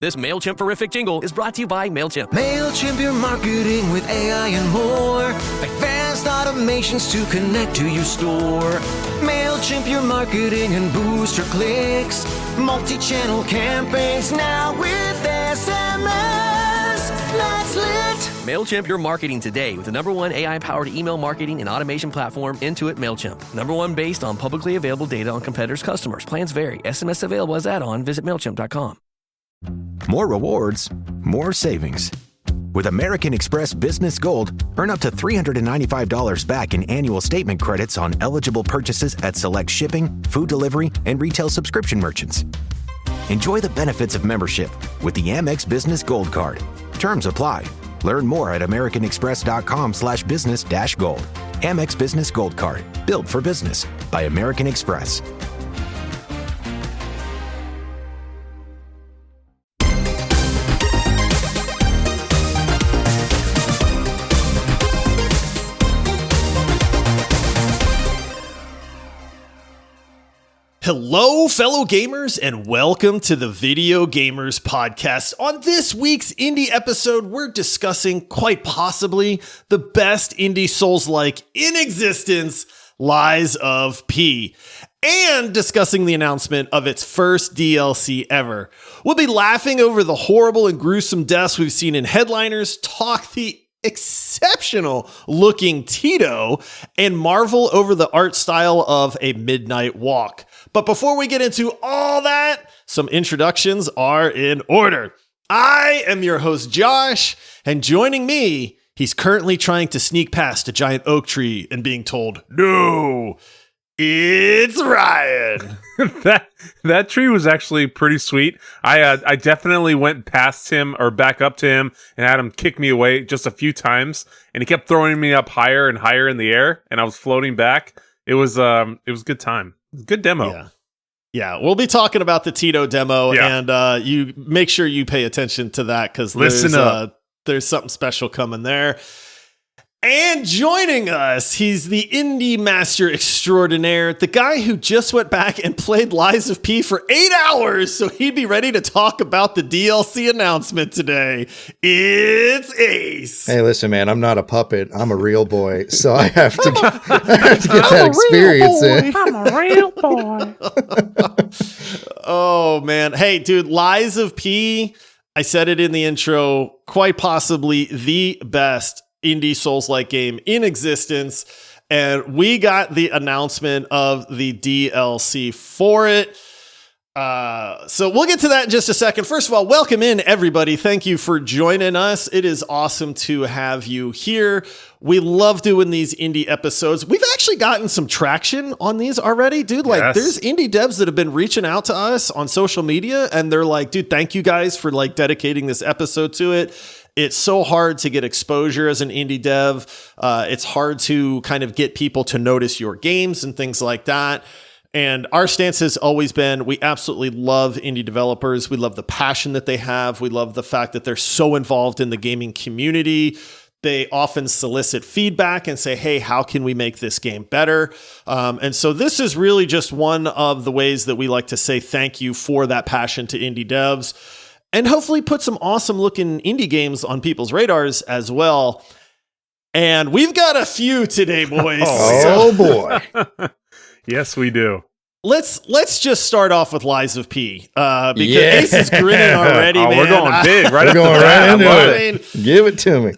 This MailChimp-verific jingle is brought to you by MailChimp. MailChimp, your marketing with AI and more. Advanced automations to connect to your store. MailChimp, your marketing and boost your clicks. Multi-channel campaigns now with SMS. That's lit. MailChimp your marketing today with the #1 AI-powered email marketing and automation platform, Intuit MailChimp. #1 based on publicly available data on competitors' customers. Plans vary. SMS available as add-on. Visit MailChimp.com. More rewards, more savings. With American Express Business Gold, earn up to $395 back in annual statement credits on eligible purchases at select shipping, food delivery, and retail subscription merchants. Enjoy the benefits of membership with the Amex Business Gold Card. Terms apply. Learn more at americanexpress.com/business-gold. Amex Business Gold Card. Built for business by American Express. Hello, fellow gamers, and welcome to the Video Gamers Podcast. On this week's indie episode, we're discussing quite possibly the best indie Souls-like in existence, Lies of P, and discussing the announcement of its first DLC ever. We'll be laughing over the horrible and gruesome deaths we've seen in headliners, talk the exceptional looking Teeto, and marvel over the art style of A Midnight Walk. But before we get into all that, some introductions are in order. I am your host, Josh, and joining me, he's currently trying to sneak past a giant oak tree and being told, no, it's Ryan. That tree was actually pretty sweet. I definitely went past him or back up to him and had him kick me away just a few times, and he kept throwing me up higher and higher in the air, and I was floating back. It was a good time. Good demo. Yeah, we'll be talking about the Teeto demo, and you make sure you pay attention to that because there's something special coming there. And joining us, he's the indie master extraordinaire, the guy who just went back and played Lies of P for 8 hours, so he'd be ready to talk about the DLC announcement today. It's Ace. Hey, listen, man, I'm not a puppet. I'm a real boy, so I have to get that experience in. I'm a real boy. Oh, man. Hey, dude, Lies of P, I said it in the intro, quite possibly the best indie Souls-like game in existence, and we got the announcement of the DLC for it. So we'll get to that in just a second. First of all, welcome in, everybody. Thank you for joining us. It is awesome to have you here. We love doing these indie episodes. We've actually gotten some traction on these already, dude. Like, there's indie devs that have been reaching out to us on social media, and they're like, dude, thank you guys for like dedicating this episode to it. It's so hard to get exposure as an indie dev. It's hard to kind of get people to notice your games and things like that. And our stance has always been, we absolutely love indie developers. We love the passion that they have. We love the fact that they're so involved in the gaming community. They often solicit feedback and say, hey, how can we make this game better? And so this is really just one of the ways that we like to say thank you for that passion to indie devs, and hopefully put some awesome looking indie games on people's radars as well. And we've got a few today, boys. Boy. Yes, we do. Let's just start off with Lies of P, because Ace is grinning already, man. We're going big, right? We're going right into it. Give it to me.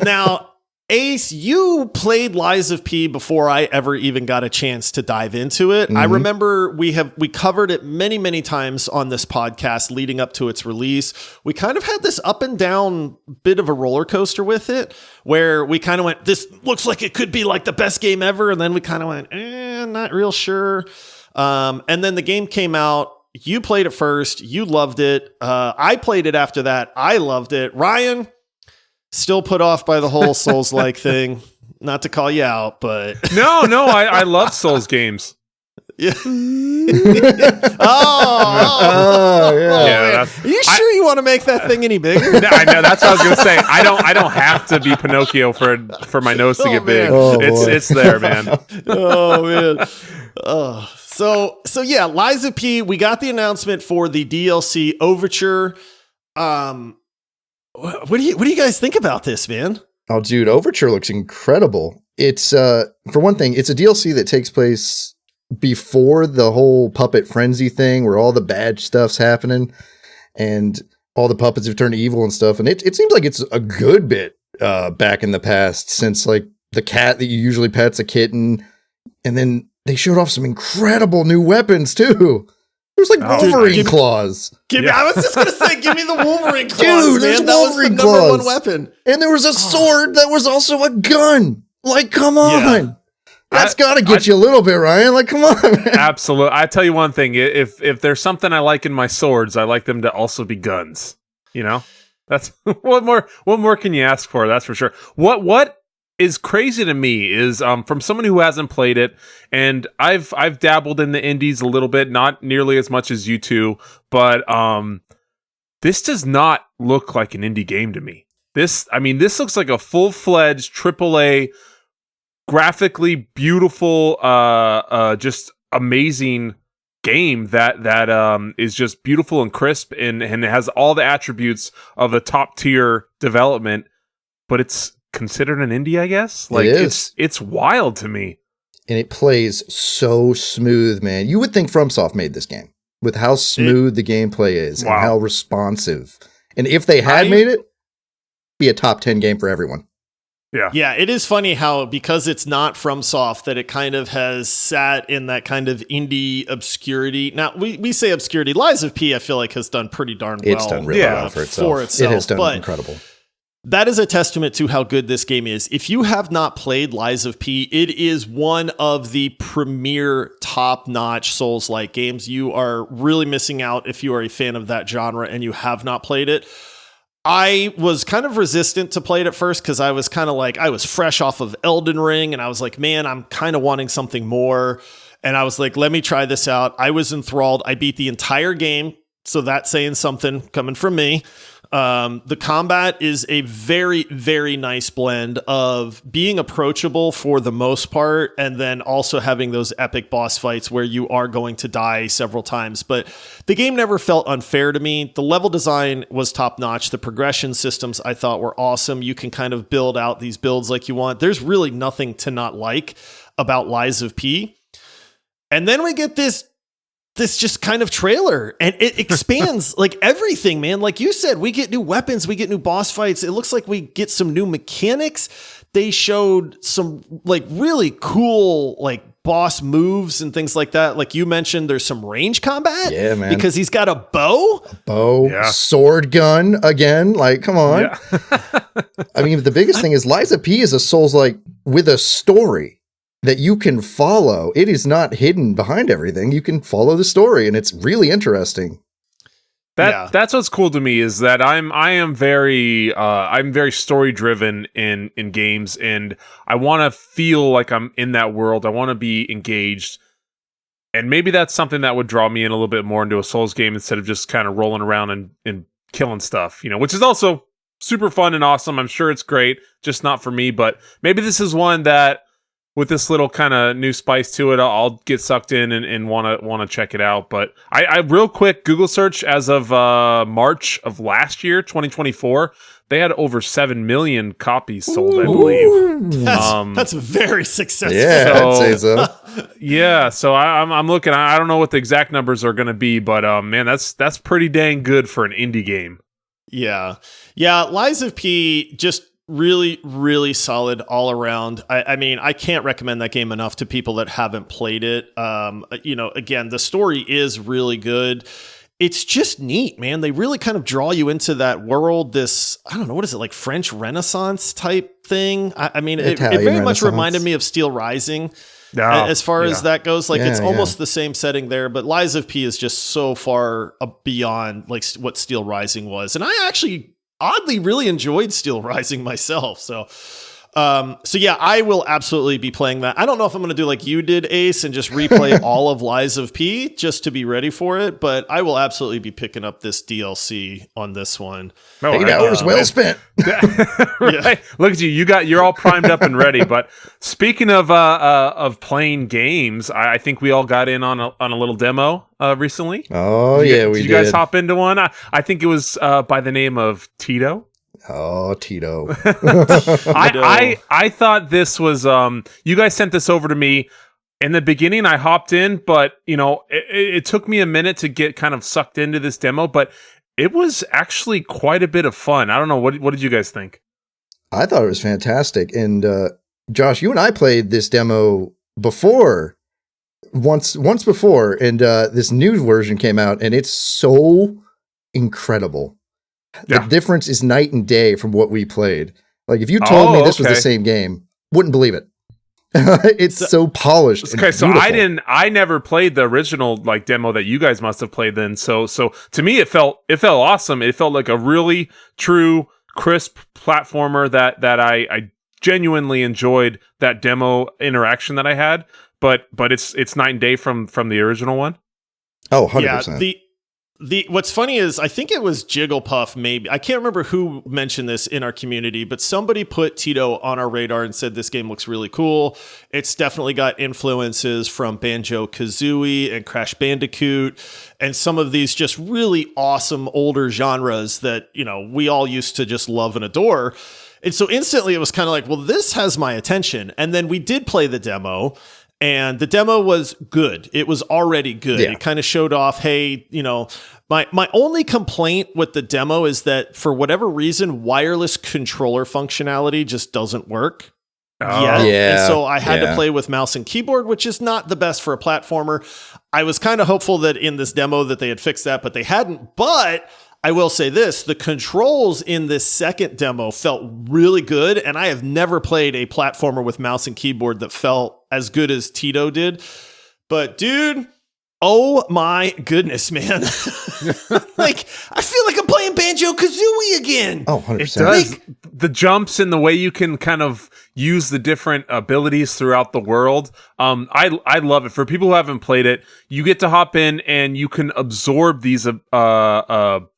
Now, Ace, you played Lies of P before I ever even got a chance to dive into it. Mm-hmm. I remember we covered it many, many times on this podcast leading up to its release. We kind of had this up and down bit of a roller coaster with it, where we kind of went, this looks like it could be like the best game ever. And then we kind of went, not real sure. And then the game came out. You played it first. You loved it. I played it after that. I loved it. Ryan, still put off by the whole Souls-like thing. Not to call you out, but no, I love Souls games. Yeah. Yeah. Are you sure you want to make that thing any bigger? I know, that's what I was gonna say. I don't have to be Pinocchio for my nose to get big. It's there, man. Oh man. So yeah, Lies of P. We got the announcement for the DLC Overture. What do you guys think about this, man? Oh, dude, Overture looks incredible. It's for one thing, it's a DLC that takes place before the whole puppet frenzy thing, where all the bad stuff's happening, and all the puppets have turned evil and stuff. And it seems like it's a good bit back in the past, since like the cat that you usually pet's a kitten, and then they showed off some incredible new weapons too. There's like Wolverine claws. I was just gonna say, give me the Wolverine claws, dude. There's man. That was the number one weapon. And there was a sword that was also a gun. Like, come on. Yeah. That's got to get you a little bit, Ryan. Like, come on, man. Absolutely. I tell you one thing. If there's something I like in my swords, I like them to also be guns. You know? That's what more can you ask for? That's for sure. What is crazy to me is from someone who hasn't played it, and I've dabbled in the indies a little bit, not nearly as much as you two, but this does not look like an indie game to me. This looks like a full-fledged AAA, graphically beautiful, just amazing game that is just beautiful and crisp and has all the attributes of a top tier development, but it's considered an indie, I guess. Like, it's wild to me. And it plays so smooth, man. You would think FromSoft made this game with how smooth the gameplay is and how responsive. And if they had made it, be a top 10 game for everyone. Yeah, it is funny how, because it's not FromSoft, that it kind of has sat in that kind of indie obscurity. Now, we say obscurity. Lies of P, I feel like, has done pretty darn well. It's done really well for itself. It has done incredible. That is a testament to how good this game is. If you have not played Lies of P, it is one of the premier top-notch Souls-like games. You are really missing out if you are a fan of that genre and you have not played it. I was kind of resistant to play it at first because I was kind of like, I was fresh off of Elden Ring, and I was like, man, I'm kind of wanting something more. And I was like, let me try this out. I was enthralled. I beat the entire game, so that's saying something coming from me. The combat is a very, very nice blend of being approachable for the most part, and then also having those epic boss fights where you are going to die several times. But the game never felt unfair to me. The level design was top notch. The progression systems I thought were awesome. You can kind of build out these builds like you want. There's really nothing to not like about Lies of P. And then we get this just kind of trailer, and it expands like everything, man. Like you said, we get new weapons, we get new boss fights. It looks like we get some new mechanics. They showed some like really cool like boss moves and things like that. Like you mentioned, there's some range combat. Yeah, man. Because he's got a bow. Sword gun again. Like, come on. Yeah. I mean, the biggest thing is Lies of P is a Souls-like with a story that you can follow. It is not hidden behind everything. You can follow the story, and it's really interesting. That's what's cool to me, is that I'm very story driven in games, and I want to feel like I'm in that world. I want to be engaged, and maybe that's something that would draw me in a little bit more into a Souls game instead of just kind of rolling around and killing stuff, you know, which is also super fun and awesome. I'm sure it's great, just not for me. But maybe this is one that, with this little kind of new spice to it, I'll get sucked in and want to check it out. But I real quick Google search, as of March of last year, 2024, they had over 7 million copies sold, I believe. That's very successful. Yeah, I'd say so. Yeah, so I'm looking. I don't know what the exact numbers are going to be, but man, that's pretty dang good for an indie game. Yeah, Lies of P, just really, really solid all around. I mean, I can't recommend that game enough to people that haven't played it. You know, again, the story is really good. It's just neat, man. They really kind of draw you into that world. This, I don't know, what is it, like French Renaissance type thing? I mean, it very much reminded me of Steel Rising. As far as that goes, like it's almost the same setting there, but Lies of P is just so far beyond like what Steel Rising was. And I actually oddly really enjoyed Steel Rising myself. So So yeah, I will absolutely be playing that. I don't know if I'm going to do like you did, Ace, and just replay all of Lies of P just to be ready for it. But I will absolutely be picking up this DLC on this one. 8 hours well spent. Right? Yeah. Look at you. You're all primed up and ready. But speaking of playing games, I think we all got in on a little demo recently. Oh, we did. Did you guys hop into one? I think it was by the name of Teeto. Oh, Teeto. I thought this was you guys sent this over to me in the beginning. I hopped in, but it took me a minute to get kind of sucked into this demo, but it was actually quite a bit of fun. I don't know, what did you guys think? I thought it was fantastic. And Josh, you and I played this demo before, once before, and this new version came out, and it's so incredible. The difference is night and day from what we played. Like, if you told me this was the same game, wouldn't believe it. It's so polished. Okay, so I never played the original like demo that you guys must have played then. So to me it felt awesome. It felt like a really true, crisp platformer that I genuinely enjoyed that demo interaction that I had. But it's night and day from the original one. Oh, 100%. Yeah, what's funny is I think it was Jigglepuff, maybe. I can't remember who mentioned this in our community, but somebody put Teeto on our radar and said this game looks really cool. It's definitely got influences from Banjo-Kazooie and Crash Bandicoot and some of these just really awesome older genres that, we all used to just love and adore. And so instantly it was kind of like, well, this has my attention. And then we did play the demo. And the demo was good. It was already good. Yeah. It kind of showed off, hey, my only complaint with the demo is that for whatever reason, wireless controller functionality just doesn't work. Yeah. And so I had to play with mouse and keyboard, which is not the best for a platformer. I was kind of hopeful that in this demo that they had fixed that, but they hadn't. But I will say this, the controls in this second demo felt really good, and I have never played a platformer with mouse and keyboard that felt as good as Teeto did. But dude, oh my goodness, man. Like, I feel like I'm playing Banjo-Kazooie again. Oh, 100%. It does. The jumps and the way you can kind of use the different abilities throughout the world. I love it. For people who haven't played it, you get to hop in and you can absorb these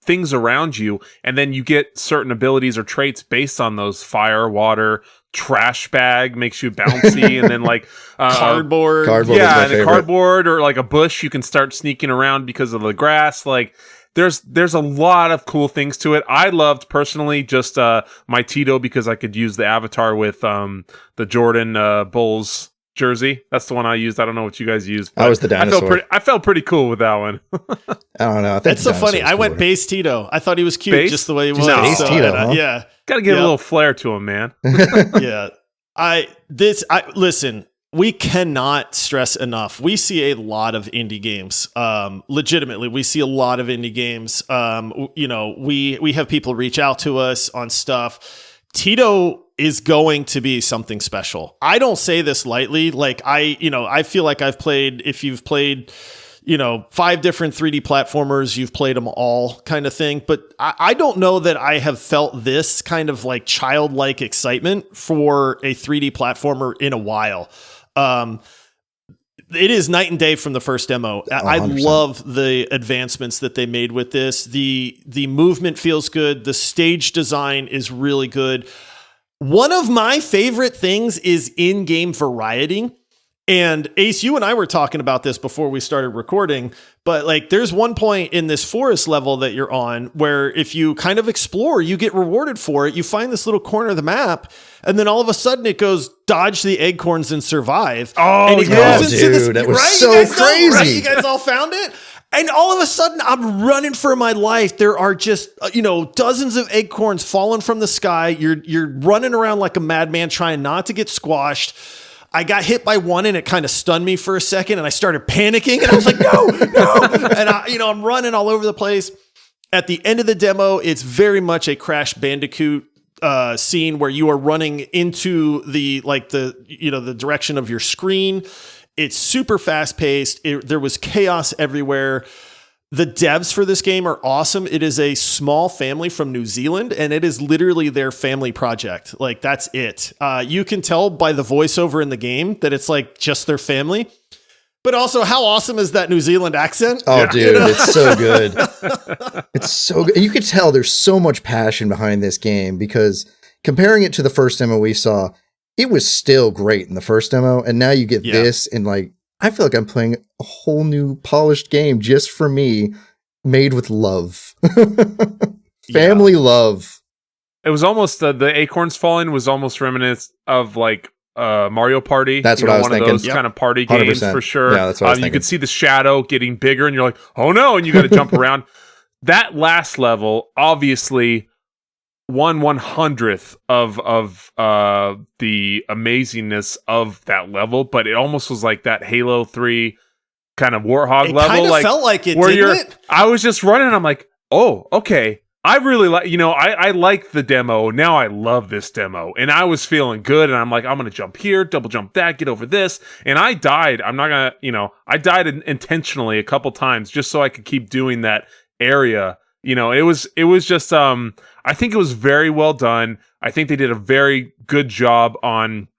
things around you, and then you get certain abilities or traits based on those. Fire, water, trash bag makes you bouncy, and then like cardboard. Yeah, and a cardboard or like a bush, you can start sneaking around because of the grass. Like, there's a lot of cool things to it. I loved personally just my Teeto because I could use the avatar with the Jordan Bulls jersey. That's the one I used. I don't know what you guys used. I was the dinosaur. I felt pretty cool with that one. I don't know. That's so funny. I went base Teeto. I thought he was cute just the way he was. Base Teeto, huh? Yeah. Got to get a little flair to him, man. Yeah. Listen, we cannot stress enough. We see a lot of indie games. Legitimately, we see a lot of indie games. We have people reach out to us on stuff. Teeto is going to be something special. I don't say this lightly. Like, I feel like I've played, if you've played, 5 different 3D platformers, you've played them all, kind of thing. But I don't know that I have felt this kind of like childlike excitement for a 3D platformer in a while. It is night and day from the first demo. I love the advancements that they made with this. The movement feels good. The stage design is really good. One of my favorite things is in-game variety. And Ace, you and I were talking about this before we started recording, but like there's one point in this forest level that you're on where if you kind of explore, you get rewarded for it. You find this little corner of the map, and then all of a sudden it goes dodge the acorns and survive. Oh, and it goes into this, that was right? so crazy. Right? You guys all found it? And all of a sudden, I'm running for my life. There are just, dozens of acorns falling from the sky. You're running around like a madman trying not to get squashed. I got hit by one and it kind of stunned me for a second, and I started panicking, and I was like, no. And I'm running all over the place. At the end of the demo, it's very much a Crash Bandicoot scene where you are running into the direction of your screen. It's super fast paced. There was chaos everywhere. The devs for this game are awesome. It is a small family from New Zealand, and it is literally their family project. Like, that's it. You can tell by the voiceover in the game that it's like just their family. But also, how awesome is that New Zealand accent? Oh, dude, it's so good. It's so good. And you could tell there's so much passion behind this game, because comparing it to the first demo we saw, it was still great in the first demo. And now you get this, and like, I feel like I'm playing a whole new polished game just for me, made with love. Family love. It was almost the acorns falling was almost reminiscent of like Mario Party. That's what I was one thinking. Of those kind of party games 100%. for sure. Yeah, that's what I was you thinking. could see the shadow getting bigger, and you're like, oh no, and you got to jump around. That last level, obviously, 1/100th of the amazingness of that level, but it almost was like that Halo 3 kind of Warthog level. Kind of like, felt like it, where didn't it? I was just running, and I'm like, oh, okay. I really like, I like the demo. Now I love this demo, and I was feeling good. And I'm like, I'm going to jump here, double jump that, get over this. And I died. I'm not going to, I died intentionally a couple times just so I could keep doing that area. It was just, I think it was very well done. I think they did a very good job on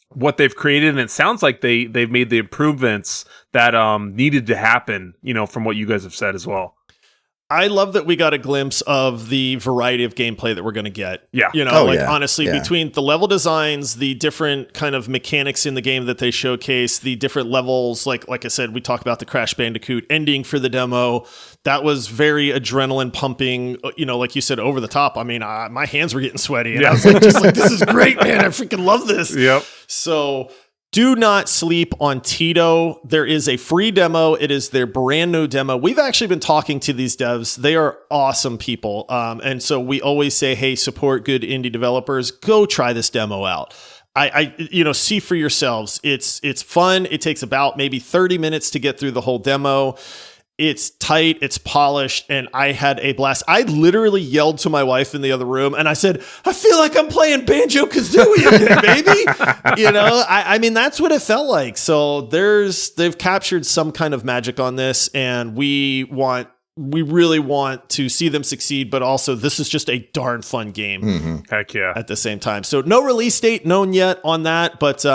what they've created. And it sounds like they've made the improvements that, needed to happen, from what you guys have said as well. I love that we got a glimpse of the variety of gameplay that we're going to get. Yeah. Honestly, between the level designs, the different kind of mechanics in the game that they showcase, the different levels, like I said, we talked about the Crash Bandicoot ending for the demo. That was very adrenaline pumping, like you said, over the top. I mean, my hands were getting sweaty, and I was like, this is great, man. I freaking love this. Yep. So do not sleep on Teeto. There is a free demo. It is their brand new demo. We've actually been talking to these devs. They are awesome people. And so we always say, hey, support good indie developers. Go try this demo out. I see for yourselves. It's fun. It takes about maybe 30 minutes to get through the whole demo. It's tight, it's polished, and I had a blast. I literally yelled to my wife in the other room, and I said, I feel like I'm playing Banjo-Kazooie again, baby. I mean, that's what it felt like. So they've captured some kind of magic on this, and we really want to see them succeed, but also this is just a darn fun game. Mm-hmm. Heck yeah. At the same time. So no release date known yet on that, but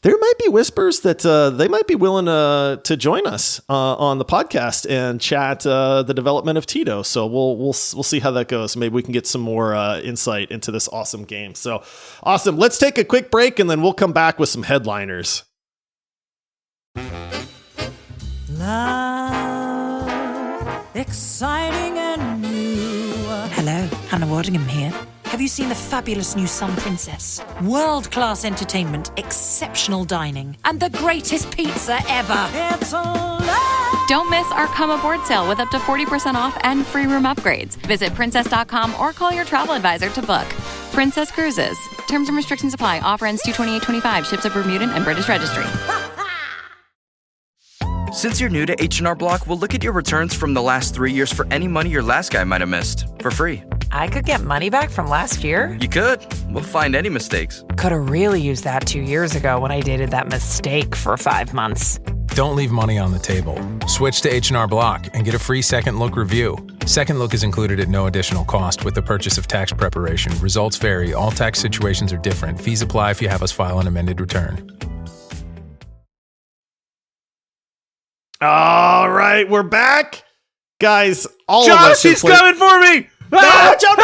there might be whispers that they might be willing to join us on the podcast and chat the development of Teeto. So we'll see how that goes. Maybe we can get some more insight into this awesome game. So awesome. Let's take a quick break, and then we'll come back with some headliners. Love, exciting and new. Hello, Hannah Waddingham here. Have you seen the fabulous new Sun Princess? World-class entertainment, exceptional dining, and the greatest pizza ever. It's a love. Don't miss our Come Aboard sale with up to 40% off and free room upgrades. Visit princess.com or call your travel advisor to book. Princess Cruises. Terms and restrictions apply. Offer ends 2/28/25. Ships at Bermudan and British Registry. Since you're new to H&R Block, we'll look at your returns from the last 3 years for any money your last guy might have missed for free. I could get money back from last year? You could. We'll find any mistakes. Could have really used that 2 years ago when I dated that mistake for 5 months. Don't leave money on the table. Switch to H&R Block and get a free second look review. Second look is included at no additional cost with the purchase of tax preparation. Results vary. All tax situations are different. Fees apply if you have us file an amended return. All right, we're back. Guys, all Josh, of us he's coming for me! Watch out.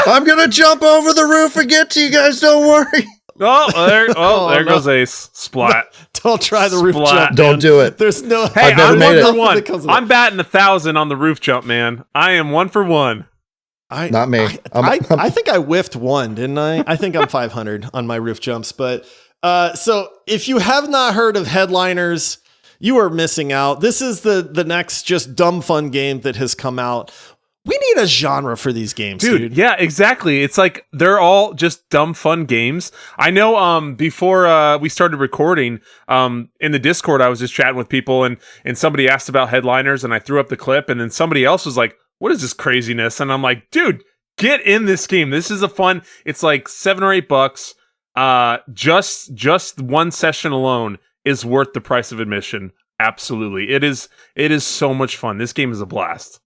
I'm going to jump over the roof and get to you guys. Don't worry. There goes Ace. Splat. Don't try the roof Splat. jump. Don't do it. There's no. Hey, I've never I'm made one it. for one. I'm batting 1,000 on the roof jump, man. I am 1 for 1. Not me. I think I whiffed one, didn't I? I think I'm 500 on my roof jumps. But so if you have not heard of Headliners, you are missing out. This is the next just dumb fun game that has come out. We need a genre for these games, dude. Yeah, exactly. It's like they're all just dumb fun games. I know before we started recording, in the Discord, I was just chatting with people and somebody asked about Headliners and I threw up the clip and then somebody else was like, what is this craziness? And I'm like, dude, get in this game. This is a fun, it's like $7 or $8. Just one session alone is worth the price of admission. Absolutely. It is so much fun. This game is a blast.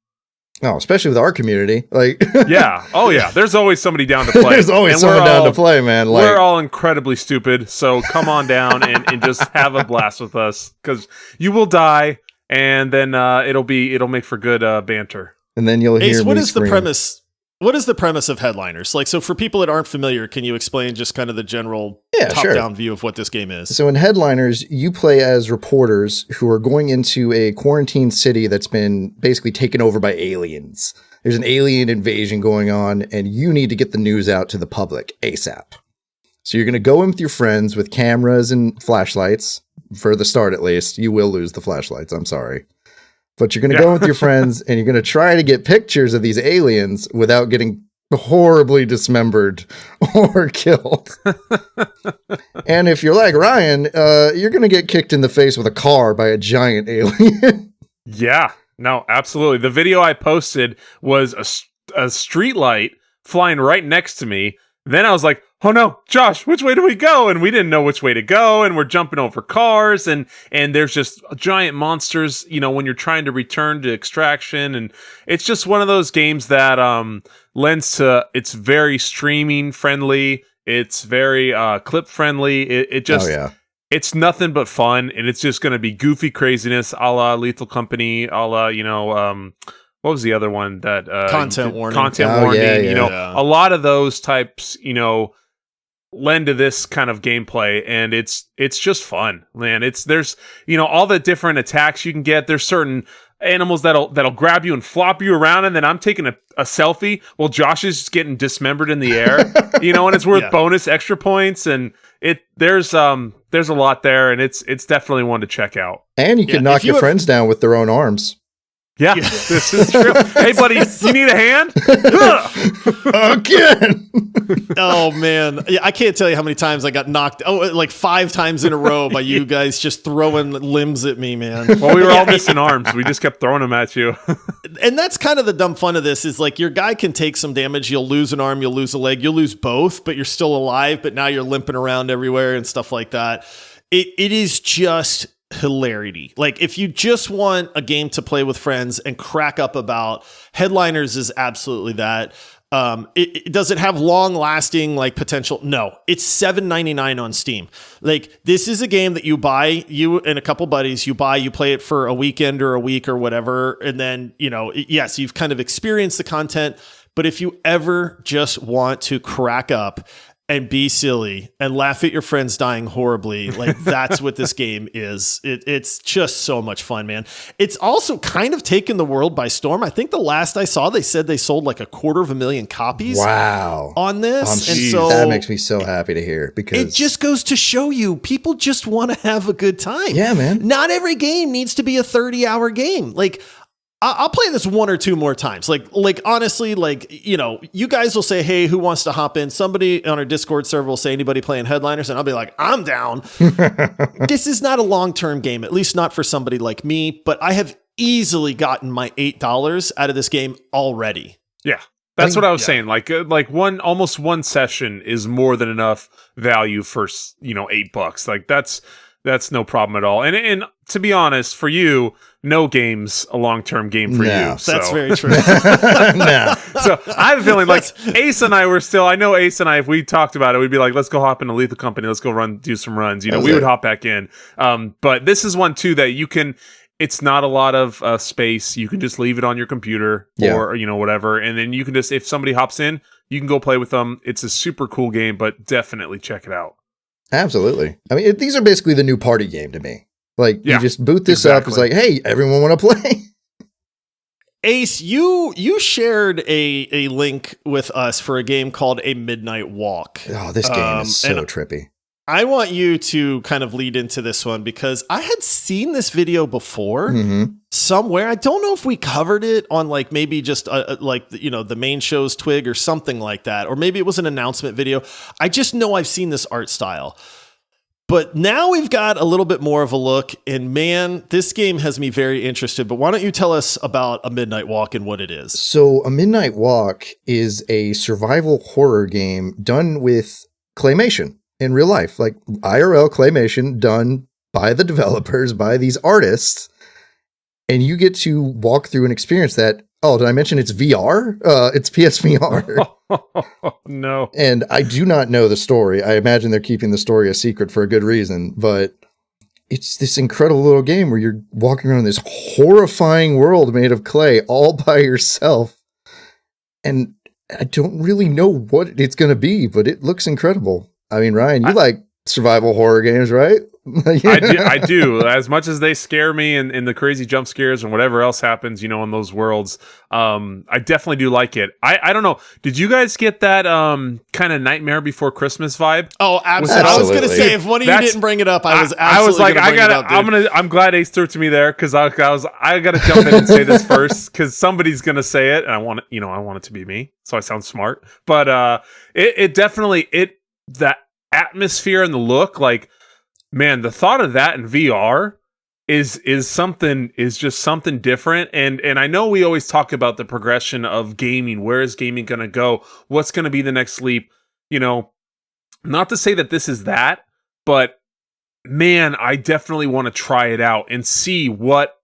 Oh, especially with our community. Like, yeah. Oh, yeah. There's always somebody down to play. There's always someone down to play, man. Like, we're all incredibly stupid. So come on down and just have a blast with us, because you will die, and then it'll make for good banter. And then you'll hear Ace, me what is scream. the premise? What is the premise of Headliners? Like, so for people that aren't familiar, can you explain just kind of the general top-down view of what this game is? So in Headliners, you play as reporters who are going into a quarantine city that's been basically taken over by aliens. There's an alien invasion going on, and you need to get the news out to the public ASAP. So you're going to go in with your friends with cameras and flashlights. For the start, at least. You will lose the flashlights. I'm sorry. But you're going to go with your friends, and you're going to try to get pictures of these aliens without getting horribly dismembered or killed. And if you're like Ryan, you're going to get kicked in the face with a car by a giant alien. Yeah, no, absolutely. The video I posted was a street light flying right next to me. Then I was like, oh no, Josh, which way do we go? And we didn't know which way to go, and we're jumping over cars, and there's just giant monsters, when you're trying to return to extraction, and it's just one of those games that lends to, it's very streaming friendly, it's very clip friendly, it's nothing but fun, and it's just going to be goofy craziness a la Lethal Company, a la, what was the other one that content warning? A lot of those types, lend to this kind of gameplay, and it's just fun, man. There's all the different attacks you can get. There's certain animals that'll grab you and flop you around, and then I'm taking a selfie while Josh is just getting dismembered in the air. And it's worth bonus extra points, and there's a lot there, and it's definitely one to check out. And you can knock your friends down with their own arms. Yeah, this is true. Hey, buddy, you need a hand? Again. Oh, man. Yeah, I can't tell you how many times I got knocked. Like 5 times in a row by you guys just throwing limbs at me, man. Well, we were all missing arms. We just kept throwing them at you. And that's kind of the dumb fun of this is like your guy can take some damage. You'll lose an arm, you'll lose a leg, you'll lose both, but you're still alive. But now you're limping around everywhere and stuff like that. It is just hilarity. Like if you just want a game to play with friends and crack up about, Headliners is absolutely that. Does it have long lasting like potential? No, it's $7.99 on Steam. Like this is a game that you buy, you and a couple buddies, you play it for a weekend or a week or whatever. And then, yes, you've kind of experienced the content, but if you ever just want to crack up and be silly and laugh at your friends dying horribly, like that's what this game is. It's just so much fun, man. It's also kind of taken the world by storm. I think the last I saw, they said they sold like 250,000 copies. Wow. On this. And so that makes me so happy to hear, because it just goes to show you people just want to have a good time. Yeah, man. Not every game needs to be a 30-hour game. Like I'll play this 1 or 2 more times. Like honestly, you guys will say, hey, who wants to hop in? Somebody on our Discord server will say, anybody playing Headliners? And I'll be like, I'm down. This is not a long-term game, at least not for somebody like me, but I have easily gotten my $8 out of this game already. Yeah. That's what I was saying. Like almost one session is more than enough value for, $8. Like that's no problem at all. And to be honest, for you, no game's a long-term game for you. So. That's very true. No. So I have a feeling like Ace and I I know Ace and I, if we talked about it, we'd be like, let's go hop into Lethal Company. Let's go do some runs. We would hop back in. But this is one too that you can, it's not a lot of space. You can just leave it on your computer or, whatever. And then you can just, if somebody hops in, you can go play with them. It's a super cool game, but definitely check it out. Absolutely. I mean, these are basically the new party game to me. Like, you just boot this up. It's like, hey, everyone want to play? Ace, you shared a link with us for a game called A Midnight Walk. Oh, this game is so trippy. I want you to kind of lead into this one because I had seen this video before somewhere. I don't know if we covered it on like maybe just the main show's Twig or something like that. Or maybe it was an announcement video. I just know I've seen this art style. But now we've got a little bit more of a look, and man, this game has me very interested. But why don't you tell us about A Midnight Walk and what it is? So A Midnight Walk is a survival horror game done with claymation in real life, like IRL claymation done by the developers, by these artists, and you get to walk through and experience that. Oh, did I mention it's VR? It's PSVR. No. And I do not know the story. I imagine they're keeping the story a secret for a good reason, but it's this incredible little game where you're walking around this horrifying world made of clay all by yourself. And I don't really know what it's going to be, but it looks incredible. I mean, Ryan, you like survival horror games, right? I do. As much as they scare me and the crazy jump scares and whatever else happens, in those worlds, I definitely do like it. I don't know. Did you guys get that kind of Nightmare Before Christmas vibe? Oh, absolutely. I was going to say, if one of you didn't bring it up, I was like, I'm glad Ace threw it to me there because I got to jump in and say this first because somebody's going to say it and I want it to be me, so I sound smart. But it definitely that atmosphere and the look, like, man, the thought of that in VR is just something different. And I know we always talk about the progression of gaming. Where is gaming going to go? What's going to be the next leap? Not to say that this is that, but man, I definitely want to try it out and see what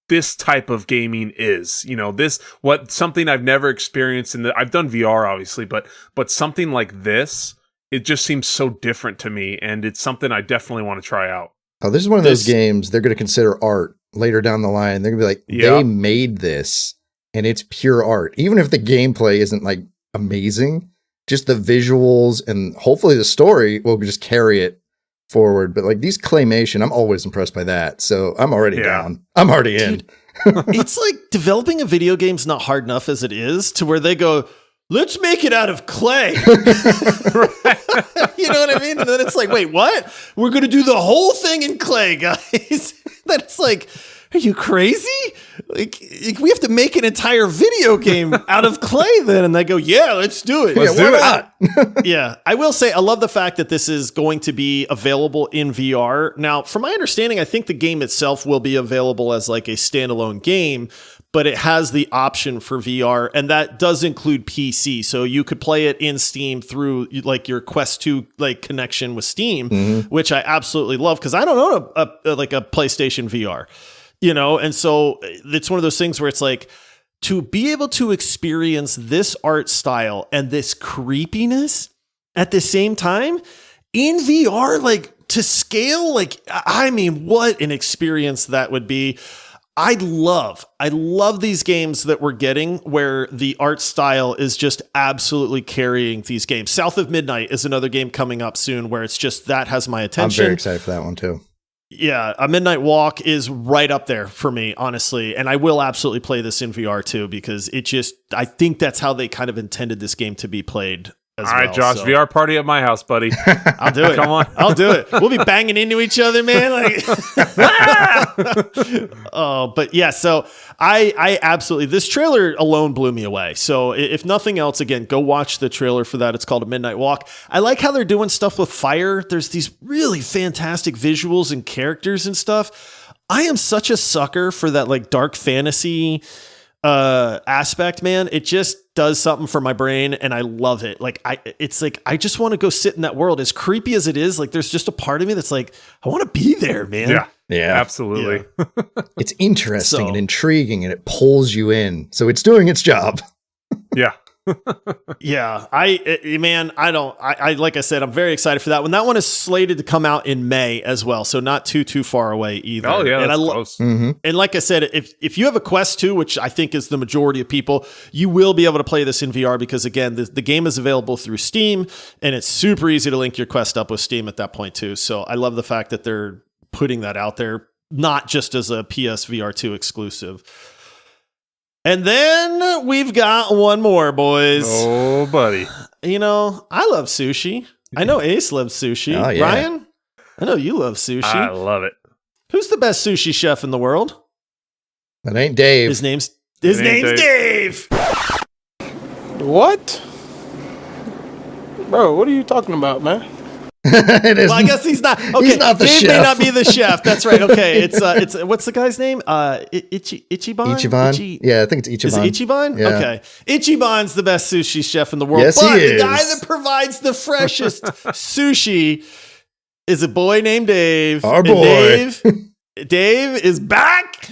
this type of gaming is. Something I've never experienced I've done VR obviously, but something like this, it just seems so different to me, and it's something I definitely want to try out. Oh, this is one of those games they're going to consider art later down the line. They're going to be like, they made this, and it's pure art. Even if the gameplay isn't like amazing, just the visuals and hopefully the story will just carry it forward. But like these claymation, I'm always impressed by that. So I'm already down. I'm already in. It's like developing a video game's not hard enough as it is to where they go, let's make it out of clay. You know what I mean? And then it's like, wait, what? We're going to do the whole thing in clay, guys. That's like, are you crazy? Like, we have to make an entire video game out of clay then. And they go, yeah, let's do it. Let's do it. Yeah. I will say, I love the fact that this is going to be available in VR. Now, from my understanding, I think the game itself will be available as like a standalone game, but it has the option for VR, and that does include PC. So you could play it in Steam through like your Quest 2 like connection with Steam, which I absolutely love because I don't own a PlayStation VR, and so it's one of those things where it's like to be able to experience this art style and this creepiness at the same time in VR, like to scale, like, I mean, what an experience that would be. I love these games that we're getting where the art style is just absolutely carrying these games. South of Midnight is another game coming up soon where it's just that has my attention. I'm very excited for that one too. Yeah, A Midnight Walk is right up there for me, honestly. And I will absolutely play this in VR too because I think that's how they kind of intended this game to be played. All right, Josh, so. VR party at my house, buddy. I'll do it. Come on. I'll do it. We'll be banging into each other, man. Like, oh, but yeah, so I absolutely, this trailer alone blew me away. So if nothing else, again, go watch the trailer for that. It's called A Midnight Walk. I like how they're doing stuff with fire. There's these really fantastic visuals and characters and stuff. I am such a sucker for that like dark fantasy aspect, man. It just does something for my brain and I love it. Like it's like I just want to go sit in that world. As creepy as it is, like there's just a part of me that's like I want to be there, man. Yeah, absolutely. Yeah. It's interesting and intriguing and it pulls you in. So it's doing its job. Yeah. Yeah, I like I said, I'm very excited for that one. That one is slated to come out in May as well, so not too far away either. Oh yeah, and that's close. And like I said, if you have a Quest 2, which I think is the majority of people, you will be able to play this in VR because again, the game is available through Steam, and it's super easy to link your Quest up with Steam at that point too. So I love the fact that they're putting that out there, not just as a PSVR 2 exclusive. And then we've got one more, boys. Oh, buddy. I love sushi. I know Ace loves sushi. Oh, yeah. Ryan, I know you love sushi. I love it. Who's the best sushi chef in the world? That ain't Dave. His name's Dave. What? Bro, what are you talking about, man? Well, I guess he's not. Okay, he's not the Dave chef. may not be the chef. That's right. Okay, it's what's the guy's name? Ichiban. Ichiban. Yeah, I think it's Ichiban. Is it Ichiban? Yeah. Okay, Ichiban's the best sushi chef in the world. Yes, but he the is. guy that provides the freshest sushi is a boy named Dave. Our And boy. Dave is back.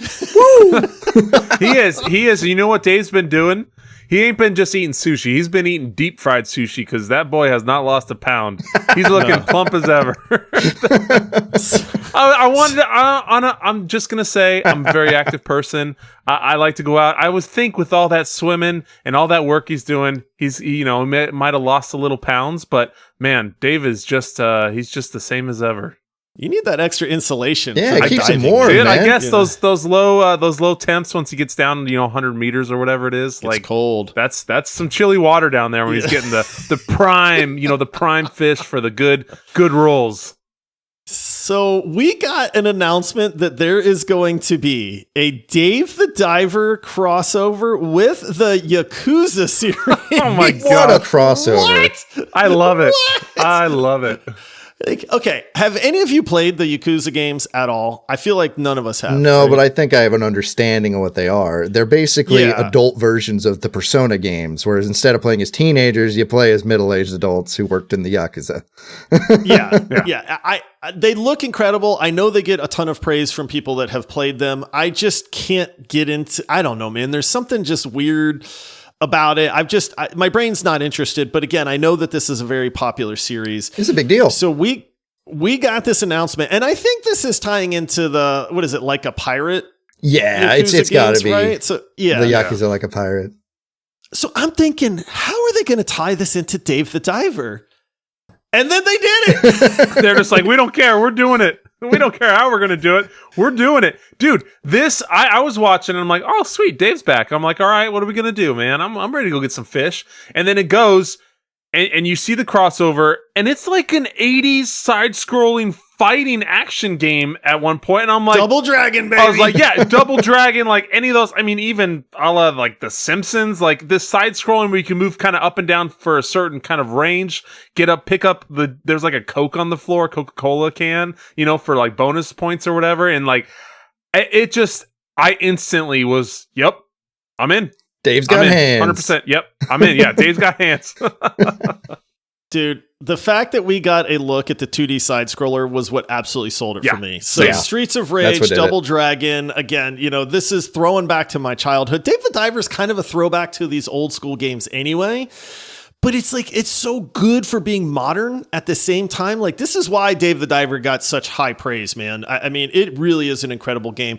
He is. You know what Dave's been doing? He ain't been just eating sushi. He's been eating deep fried sushi because that boy has not lost a pound. He's looking plump as ever. I'm just gonna say I'm a very active person. I like to go out. I would think with all that swimming and all that work he's doing, he might have lost a little pounds, but man, Dave is just he's just the same as ever. You need that extra insulation. Yeah, for it keeps him diving. warm, Dude, man. I guess those low temps once he gets down 100 meters or whatever it is, It's cold. That's some chilly water down there when he's getting the prime the prime fish for the good rolls. So we got an announcement that there is going to be a Dave the Diver crossover with the Yakuza series. Oh my What god. a crossover. What? I love it. What? I love it. Okay, have any of you played the Yakuza games at all? I feel like none of us have. No, right? but I think I have an understanding of what they are. They're basically Yeah. adult versions of the Persona games, whereas instead of playing as teenagers, you play as middle-aged adults who worked in the Yakuza. Yeah. They look incredible. I know they get a ton of praise from people that have played them. I just can't get into. I don't know, man. There's something just weird about it. My brain's not interested. But again, I know that this is a very popular series. It's a big deal. So we got this announcement, and I think this is tying into the what is it, like a pirate? Yeah, Yakuza it's got to games, be. right. So yeah, The Yakuza like a pirate. So I'm thinking, how are they going to tie this into Dave the Diver? And then they did it. They're just like, we don't care. We're doing it. We don't care how we're going to do it. We're doing it. Dude, I was watching and I'm like, oh, sweet. Dave's back. I'm like, all right, what are we going to do, man? I'm ready to go get some fish. And then it goes and you see the crossover and it's like an 80s side-scrolling fighting action game at one point. And I'm like, Double Dragon, baby. I was like, yeah, Double Dragon, like any of those. I mean, even a la like The Simpsons, like this side scrolling where you can move kind of up and down for a certain kind of range, pick up there's like a Coke on the floor, Coca-Cola can, for like bonus points or whatever. And like, I instantly was, yep, I'm in. Dave's got hands. 100%. Yep, I'm in. Yeah, Dave's got hands. Dude, the fact that we got a look at the 2D side scroller was what absolutely sold it for me. So Streets of Rage, Double Dragon, again, this is throwing back to my childhood. Dave the Diver is kind of a throwback to these old school games anyway. But it's like, it's so good for being modern at the same time. Like, this is why Dave the Diver got such high praise, man. I mean, it really is an incredible game.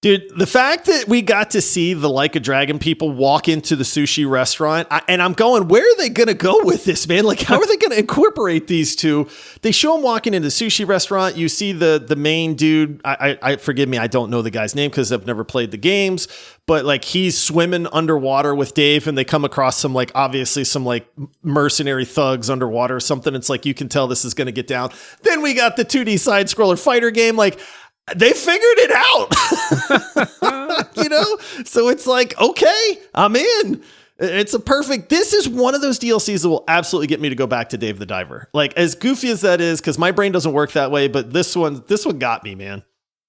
Dude, the fact that we got to see the Like a Dragon people walk into the sushi restaurant, and I'm going, where are they going to go with this, man? Like, how are they going to incorporate these two? They show them walking into the sushi restaurant. You see the main dude. I forgive me, I don't know the guy's name because I've never played the games, but like he's swimming underwater with Dave, and they come across some like obviously some like mercenary thugs underwater or something. It's like you can tell this is going to get down. Then we got the 2D side scroller fighter game, like. They figured it out, So it's like, okay, I'm in. It's this is one of those DLCs that will absolutely get me to go back to Dave the Diver. Like as goofy as that is, because my brain doesn't work that way, but this one got me, man.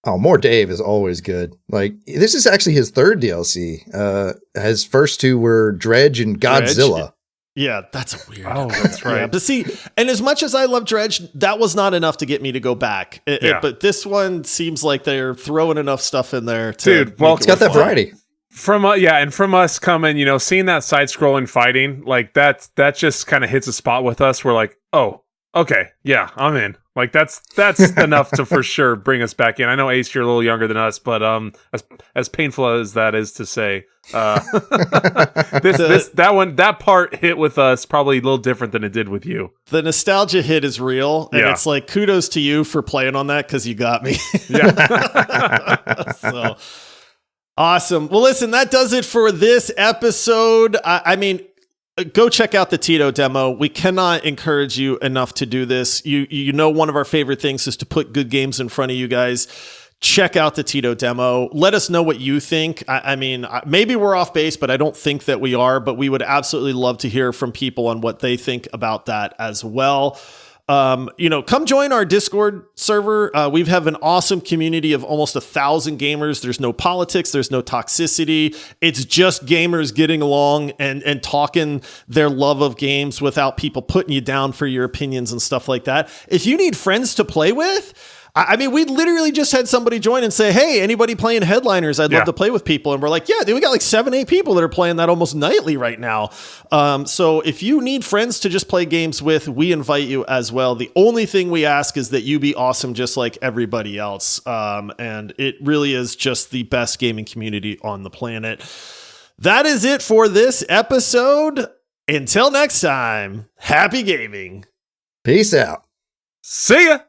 Oh, more Dave is always good. Like this is actually his third DLC. His first two were Dredge and Godzilla. Yeah, that's weird. Oh, that's right. Yeah, but see, and as much as I love Dredge, that was not enough to get me to go back. But this one seems like they're throwing enough stuff in there. Dude, well, it's got that variety. From and from us coming, seeing that side-scrolling fighting, like that just kind of hits a spot with us. We're like, oh, okay, yeah, I'm in. Like that's enough to for sure bring us back in. I know Ace, you're a little younger than us, but as painful as that is to say, that part hit with us probably a little different than it did with you. The nostalgia hit is real, and it's like kudos to you for playing on that because you got me. Yeah. So awesome. Well, listen, that does it for this episode. I mean. Go check out the Teeto demo. We cannot encourage you enough to do this. You know, one of our favorite things is to put good games in front of you guys. Check out the Teeto demo. Let us know what you think. I mean, maybe we're off base, but I don't think that we are. But we would absolutely love to hear from people on what they think about that as well. Come join our Discord server. We have an awesome community of almost 1,000 gamers. There's no politics. There's no toxicity. It's just gamers getting along and talking their love of games without people putting you down for your opinions and stuff like that. If you need friends to play with, I mean, we literally just had somebody join and say, hey, anybody playing Headliners? I'd love to play with people. And we're like, yeah, dude, we got like 7-8 people that are playing that almost nightly right now. So if you need friends to just play games with, we invite you as well. The only thing we ask is that you be awesome just like everybody else. And it really is just the best gaming community on the planet. That is it for this episode. Until next time, happy gaming. Peace out. See ya.